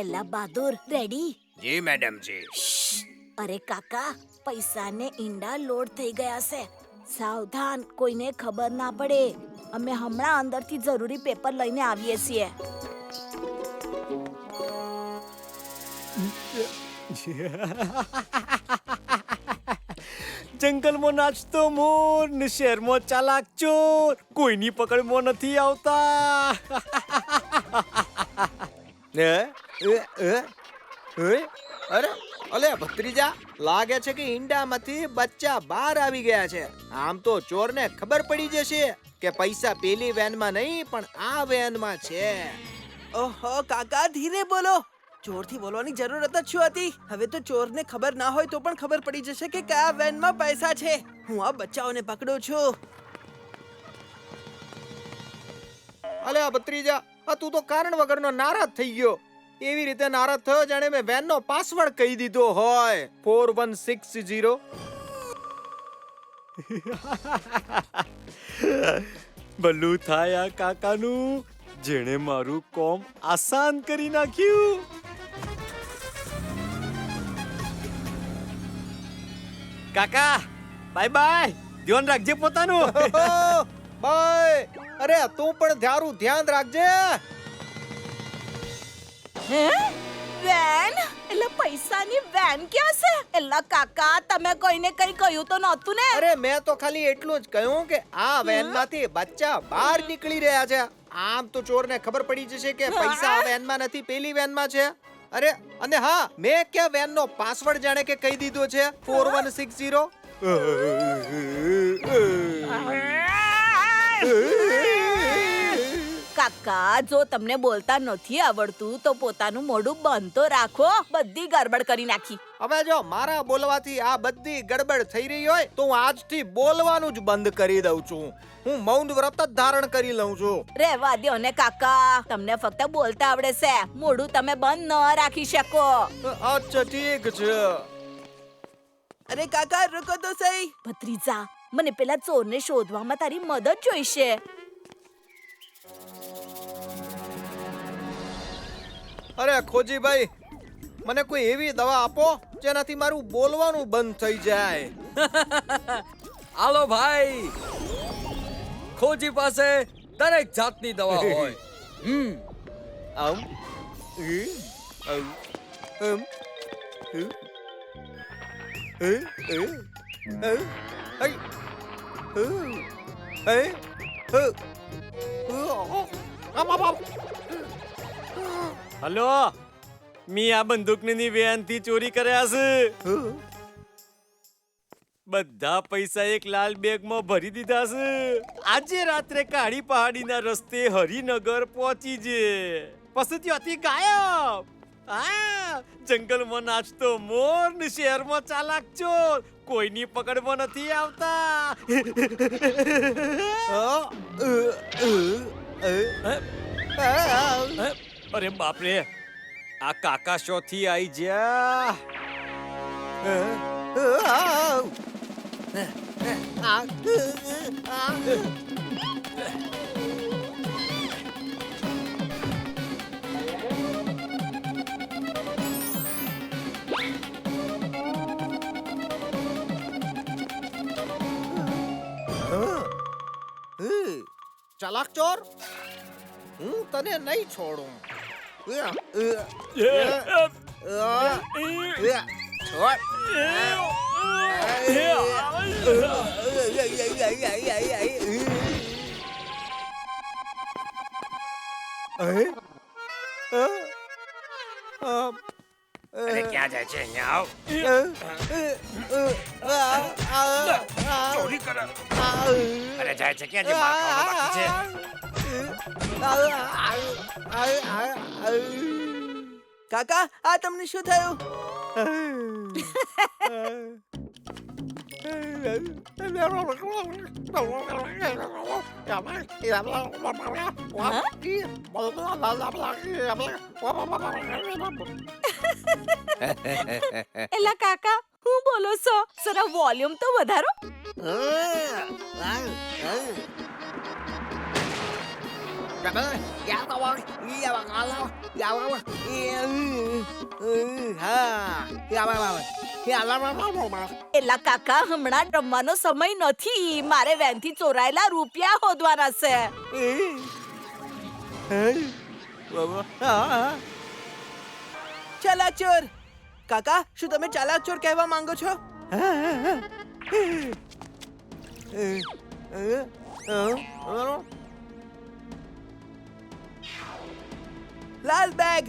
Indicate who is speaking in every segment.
Speaker 1: એલા બહાદુર રેડી?
Speaker 2: જી મેડમ જી.
Speaker 1: અરે કાકા, પૈસાને ઈંડા લોડ થઈ ગયા છે. સાવધાન, કોઈને ખબર ના પડે. અમે હમણાં અંદરથી જરૂરી પેપર લઈને આવીએ છીએ.
Speaker 3: જંગલમાં નાચતો મોર ને શહેરમાં ચાલાક ચોર, કોઈની પકડમાં નથી આવતા.
Speaker 2: અરે અલે ભત્રીજા, લાગે છે કે ઈંડામાંથી બચ્ચા બહાર આવી ગયા છે. આમ તો ચોરને ખબર પડી જશે કે પૈસા પેલી વેનમાં નહીં પણ આ વેનમાં છે.
Speaker 4: ઓહો કાકા, ધીરે બોલો. જોરથી બોલવાની જરૂરત જ શું હતી? હવે તો ચોરને ખબર ના હોય તો પણ ખબર પડી જશે કે કયા વેનમાં પૈસા છે. હું આ બચ્ચાઓને પકડું છું.
Speaker 2: અલે ભત્રીજા, તું તો કારણ વગરનો નારાજ થઈ ગયો. એવી રીતે નારાજ થયો જાણે મેં વેનનો પાસવર્ડ કહી દીધો હોય. 4160.
Speaker 3: ભલું થાય આ કાકાનું, જેણે મારું કોમ આસાન કરી નાખ્યું. કાકા બાય બાય, ધ્યાન રાખજે પોતાનું.
Speaker 2: બાય. અરે તું પણ ધ્યાન રાખજે.
Speaker 1: હે? વેન? એલા પૈસાની વેન ક્યાં છે? એલા કાકા, તમે કોઈને કઈ કહ્યું તો નહોતું ને?
Speaker 2: અરે મેં તો ખાલી એટલું જ કહ્યું કે આ વેનમાંથી બચ્ચા બહાર નીકળી રહ્યા છે. આમ તો ચોરને ખબર પડી જશે કે પૈસા આ વેનમાં નથી, પેલી વેનમાં છે. અરે અને હા, મેં ક્યાં વેનનો પાસવર્ડ જાણે કે કહી દીધો છે 4160.
Speaker 1: કાકા, જો તમને બોલતા નથી આવડતું તો પોતાનું મોઢું બંધ તો રાખો. બધી ગડબડ કરી નાખી.
Speaker 2: હવે જો મારા બોલવાથી આ બધી ગડબડ થઈ રહી હોય તો હું આજથી બોલવાનું જ બંધ કરી દઉં છું. હું મૌન વ્રત જ ધારણ કરી લઉં છું.
Speaker 1: રહેવા દ્યો ને કાકા, તમને ફક્ત બોલતા આવડે છે, મોઢું તમે બંધ ન રાખી શકો.
Speaker 2: અચ્છા ઠીક છે.
Speaker 4: અરે કાકા, રૂકો તો સહી.
Speaker 1: ભત્રીજા, મને પેલા ચોરને શોધવામાં તારી મદદ જોઈશે.
Speaker 2: અરે ખોજીભાઈ, મને કોઈ એવી દવા આપો જેનાથી મારું બોલવાનું બંધ થઈ જાય.
Speaker 5: હાલો ભાઈ, ખોજી પાસે દરેક જાતની દવા હોય.
Speaker 2: આમ
Speaker 3: હલો, મી આ બંદૂકની વેનથી ચોરી કર્યા છે. બધા પૈસા એક લાલ બેગમાં ભરી દીધા છે. આજે રાત્રે કાળી પહાડીના રસ્તે હરિનગર પહોંચી જે, પછી ત્યાંથી ગાયબ. હા, જંગલમાં નાચતો મોર ને શહેરમાં ચાલાક ચોર, કોઈની પકડમાં નથી આવતા. અરે બાપરે, આ કાકા શોથી આઈ જ્યા.
Speaker 2: ચાલાક ચોર, હું તને નહીં છોડું.
Speaker 6: અરે ક્યાં જાય છે? અહીંયા આવ. ચોરી કરે. અરે જાય છે ક્યાં? જે માર ખાવાનો બાકી છે.
Speaker 4: કાકા, આ તમને શું થયું?
Speaker 1: એલા કાકા, હું બોલો છો? જરા વોલ્યુમ તો વધારો. એલા કાકા હમણાં રમવાનો સમય નથી, મારે વેનથી ચોરાયેલા રૂપિયા શોધવાના છે.
Speaker 4: ચાલાક ચોર. કાકા, શું તમે ચાલાક ચોર કહેવા માંગો છો? લાલ બેગ.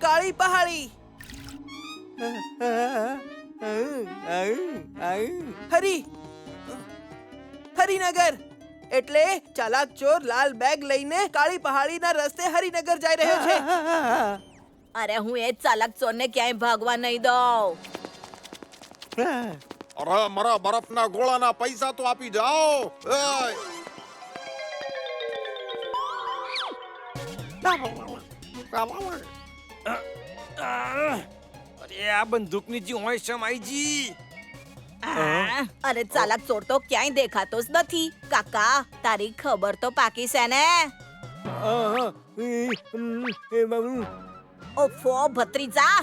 Speaker 4: કાળી પહાડી. હરિનગર. એટલે ચાલાક ચોર લાલ બેગ લઈને કાળી પહાડીના રસ્તે હરિનગર જઈ રહ્યો છે.
Speaker 1: અરે હું એ ચાલાક ચોરને ક્યાંય ભાગવા નહીં દઉં.
Speaker 6: અરે મારા બરફના ગોળાના પૈસા તો આપી જાઓ. એય!
Speaker 3: અરે આ બંદૂકની જી હોય સમાઈજી.
Speaker 1: અરે ચાલાક ચોર તો ક્યાંય દેખાતો જ નથી. કાકા, તારી ખબર તો પાકી છે ને? ઓફો ભત્રીજા,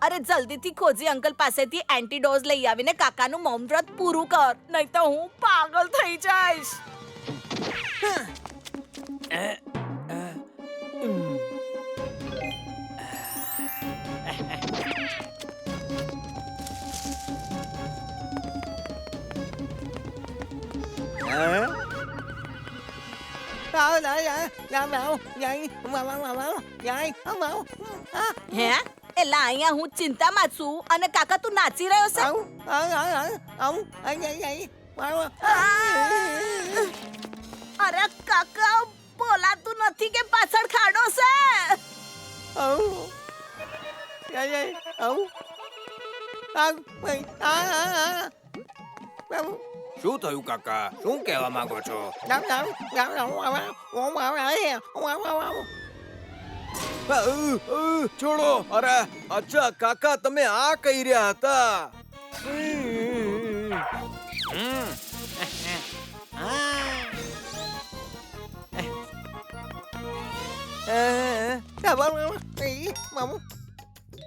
Speaker 1: અરે જલ્દીથી ખોજી અંકલ પાસેથી એન્ટીડોઝ લઈ આવીને કાકાનું મૌન વ્રત પૂરું કર, નહીં તો હું પાગલ થઈ જઈશ. હે એલા અહીંયા હું ચિંતામાં છું અને કાકા તું નાચી રહ્યો છે. અરે કાકા, બોલાતું નથી કે પાછળ ખાડો છે?
Speaker 6: શું થયું કાકા? શું કહેવા માંગો છો?
Speaker 4: છોડો. અરે અચ્છા કાકા, તમે આ કહી રહ્યા હતા.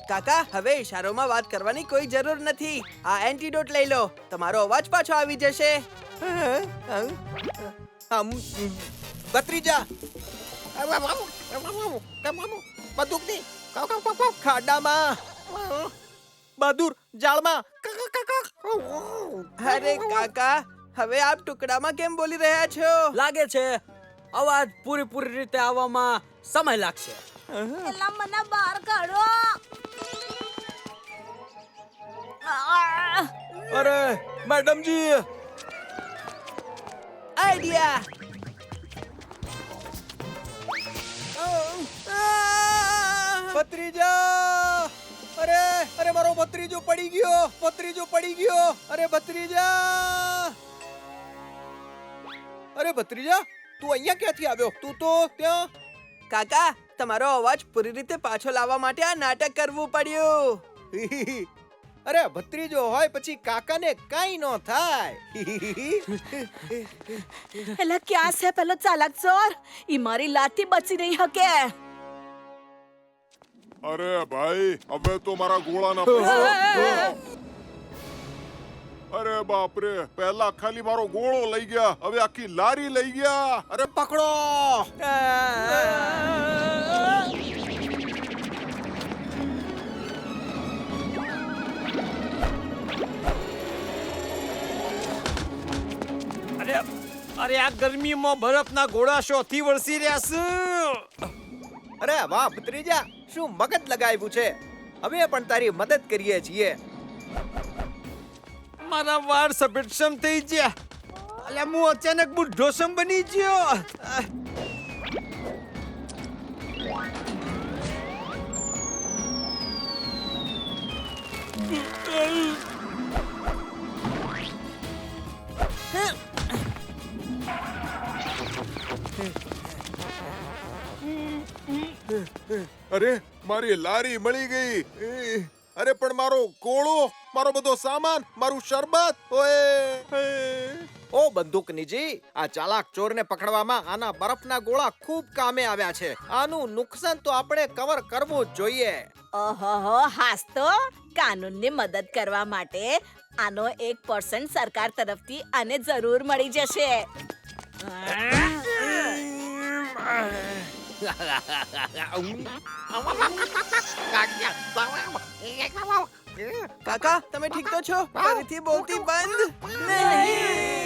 Speaker 4: કાકા, હવે ઇશારોમાં વાત કરવાની કોઈ જરૂર નથી. આ એન્ટીડોટ લઈ લો, તમારો અવાજ પાછો આવી જશે.
Speaker 2: ભત્રીજા, ખાડામાં, બહાદુર જાળમાં.
Speaker 4: અરે કાકા, હવે આપ ટુકડામાં કેમ બોલી રહ્યા છો?
Speaker 5: લાગે છે અવાજ પૂરી રીતે આવવામાં સમય લાગશે.
Speaker 1: એલા મને બહાર કાઢો.
Speaker 4: અરે મેડમજી, આઈડિયા.
Speaker 2: ભત્રીજા, અરે મારો ભત્રીજો પડી ગયો. અરે ભત્રીજા, તું અહીંયા ક્યાંથી આવ્યો? તું તો ત્યાં.
Speaker 4: કાકા, તમારો અવાજ પૂરી રીતે પાછો લાવવા માટે આ નાટક કરવું પડ્યું.
Speaker 2: અરે ભત્રીજો હોય પછી કાકાને કાઈ ન થાય.
Speaker 1: એલા ક્યાં છે પેલો ચાલાક ચોર? ઈ મારી લાતથી બચી નહીં શકે.
Speaker 6: અરે ભાઈ, હવે તો મારા ગોળાના પૈસા. અરે બાપ રે, પહેલા ખાલી મારો ગોળો લઈ ગયા, હવે આખી લારી લઈ ગયા. અરે
Speaker 2: પકડો.
Speaker 3: અરે આ ગરમીમાં બરફના ગોળા શોથી વરસી રહ્યા છે.
Speaker 2: અરે વાહ ભત્રીજા, શું મગજ લગાવ્યું છે. અમે પણ તારી મદદ કરીએ છીએ.
Speaker 3: મારા વાળ સફેદસમ થઈ ગયા. અલ્યા હું અચાનક બુઢો સમ બની ગયો.
Speaker 6: અરે મારી લારી મળી ગઈ. અરે પણ મારો ગોળો, મારો બધો સામાન, મારું શરબત. ઓય
Speaker 2: ઓ બંદૂકનીજી, આ ચાલાક ચોરને પકડવામાં આના બરફના ગોળા ખૂબ કામે આવ્યા છે. આનું નુકસાન તો આપણે કવર કરવું જ જોઈએ.
Speaker 1: ઓહો હાસ તો કાનૂનની મદદ કરવા માટે આનો 1% સરકાર તરફથી આને જરૂર મળી જશે.
Speaker 4: કાકા તમે ઠીક તો છો? ફરીથી બોલતી બંધ. નહીં.